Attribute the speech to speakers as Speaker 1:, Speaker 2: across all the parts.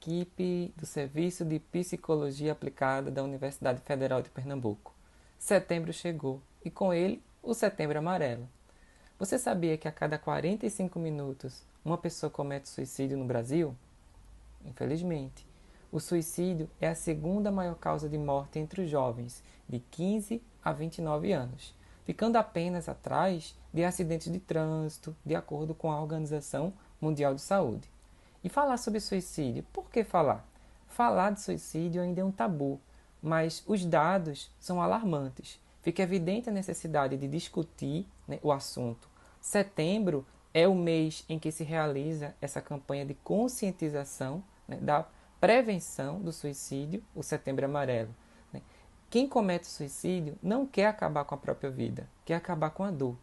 Speaker 1: equipe do Serviço de Psicologia Aplicada da Universidade Federal de Pernambuco. Setembro chegou e com ele o Setembro Amarelo. Você sabia que a cada 45 minutos uma pessoa comete suicídio no Brasil? Infelizmente, o suicídio é a segunda maior causa de morte entre os jovens de 15 a 29 anos, ficando apenas atrás de acidentes de trânsito, de acordo com a Organização Mundial de Saúde. E falar sobre suicídio, por que falar? Falar de suicídio ainda é um tabu, mas os dados são alarmantes. Fica evidente a necessidade de discutir, o assunto. Setembro é o mês em que se realiza essa campanha de conscientização, da prevenção do suicídio, o Setembro Amarelo. Quem comete suicídio não quer acabar com a própria vida, quer acabar com a dor.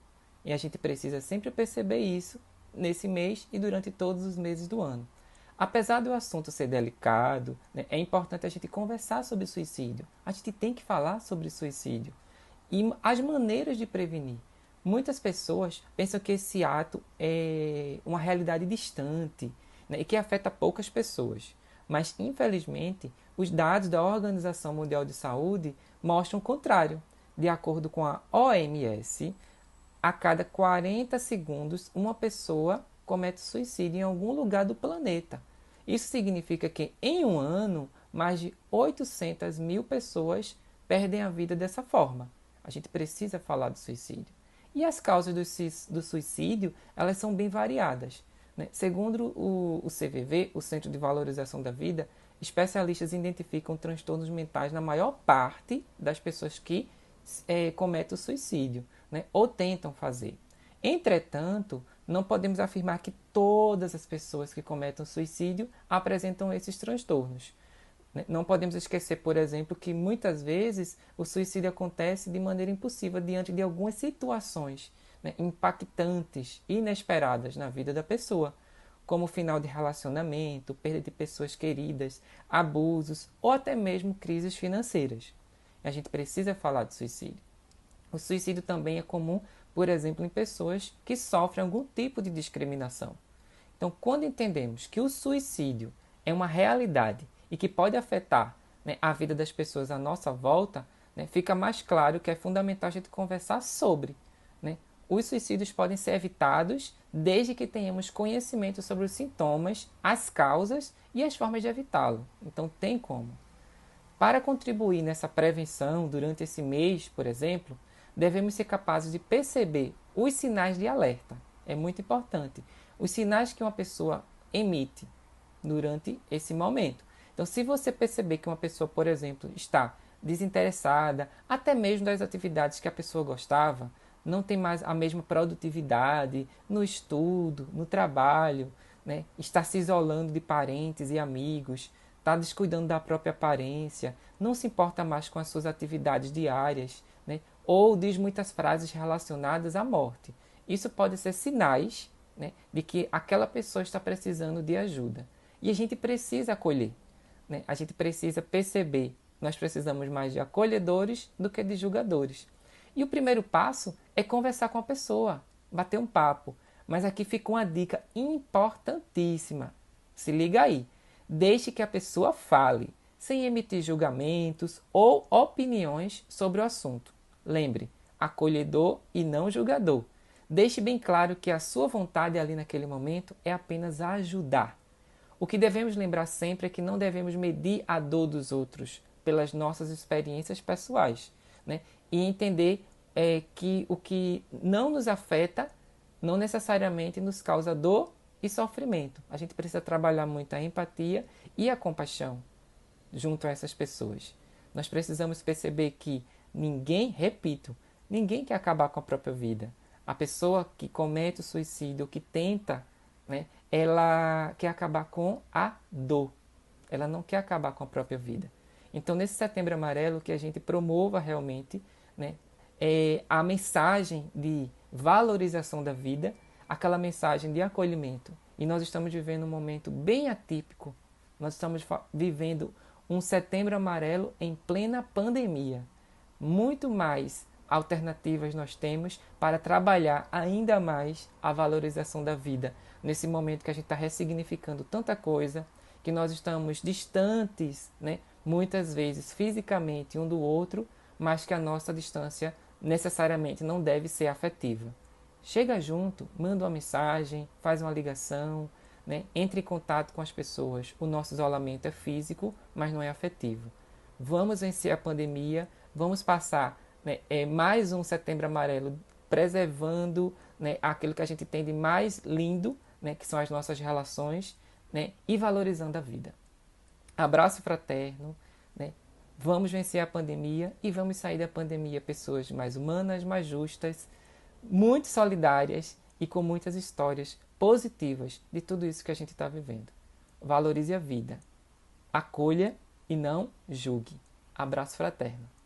Speaker 1: E a gente precisa sempre perceber isso nesse mês e durante todos os meses do ano. Apesar do assunto ser delicado, é importante a gente conversar sobre suicídio. A gente tem que falar sobre suicídio e as maneiras de prevenir. Muitas pessoas pensam que esse ato é uma realidade distante, e que afeta poucas pessoas. Mas, infelizmente, os dados da Organização Mundial de Saúde mostram o contrário. De acordo com a OMS, a cada 40 segundos uma pessoa comete suicídio em algum lugar do planeta. Isso significa que em um ano, mais de 800 mil pessoas perdem a vida dessa forma. A gente precisa falar do suicídio. E as causas do suicídio, elas são bem variadas. Segundo o CVV, o Centro de Valorização da Vida, especialistas identificam transtornos mentais na maior parte das pessoas que cometem o suicídio, ou tentam fazer. Entretanto, não podemos afirmar que todas as pessoas que cometem suicídio apresentam esses transtornos. Não podemos esquecer, por exemplo, que muitas vezes o suicídio acontece de maneira impulsiva diante de algumas situações impactantes, inesperadas na vida da pessoa, como o final de relacionamento, perda de pessoas queridas, abusos ou até mesmo crises financeiras. A gente precisa falar de suicídio. O suicídio também é comum, por exemplo, em pessoas que sofrem algum tipo de discriminação. Então, quando entendemos que o suicídio é uma realidade e que pode afetar a vida das pessoas à nossa volta, fica mais claro que é fundamental a gente conversar sobre. Os suicídios podem ser evitados desde que tenhamos conhecimento sobre os sintomas, as causas e as formas de evitá-lo. Então, tem como. Para contribuir nessa prevenção durante esse mês, por exemplo, devemos ser capazes de perceber os sinais de alerta. É muito importante. Os sinais que uma pessoa emite durante esse momento. Então, se você perceber que uma pessoa, por exemplo, está desinteressada, até mesmo das atividades que a pessoa gostava, não tem mais a mesma produtividade no estudo, no trabalho, está se isolando de parentes e amigos, está descuidando da própria aparência, não se importa mais com as suas atividades diárias, ou diz muitas frases relacionadas à morte. Isso pode ser sinais de que aquela pessoa está precisando de ajuda. E a gente precisa acolher, a gente precisa perceber. Nós precisamos mais de acolhedores do que de julgadores. E o primeiro passo é conversar com a pessoa, bater um papo. Mas aqui fica uma dica importantíssima. Se liga aí. Deixe que a pessoa fale, sem emitir julgamentos ou opiniões sobre o assunto. Lembre, acolhedor e não julgador. Deixe bem claro que a sua vontade ali naquele momento é apenas ajudar. O que devemos lembrar sempre é que não devemos medir a dor dos outros pelas nossas experiências pessoais, e entender que o que não nos afeta não necessariamente nos causa dor e sofrimento. A gente precisa trabalhar muito a empatia e a compaixão junto a essas pessoas. Nós precisamos perceber que ninguém quer acabar com a própria vida. A pessoa que comete o suicídio, que tenta, ela quer acabar com a dor. Ela não quer acabar com a própria vida. Então, nesse Setembro Amarelo, que a gente promova realmente a mensagem de valorização da vida, aquela mensagem de acolhimento. E nós estamos vivendo um momento bem atípico. Nós estamos vivendo um Setembro Amarelo em plena pandemia. Muito mais alternativas nós temos para trabalhar ainda mais a valorização da vida, nesse momento que a gente está ressignificando tanta coisa, que nós estamos distantes, né, muitas vezes fisicamente um do outro, mas que a nossa distância necessariamente não deve ser afetiva. Chega junto, manda uma mensagem, faz uma ligação, né, entre em contato com as pessoas. O nosso isolamento é físico, mas não é afetivo. Vamos vencer a pandemia, vamos passar, né, mais um Setembro Amarelo preservando, né, aquilo que a gente tem de mais lindo, né, que são as nossas relações, né, e valorizando a vida. Abraço fraterno, né? Vamos vencer a pandemia e vamos sair da pandemia pessoas mais humanas, mais justas, muito solidárias e com muitas histórias positivas de tudo isso que a gente está vivendo. Valorize a vida, acolha e não julgue. Abraço fraterno.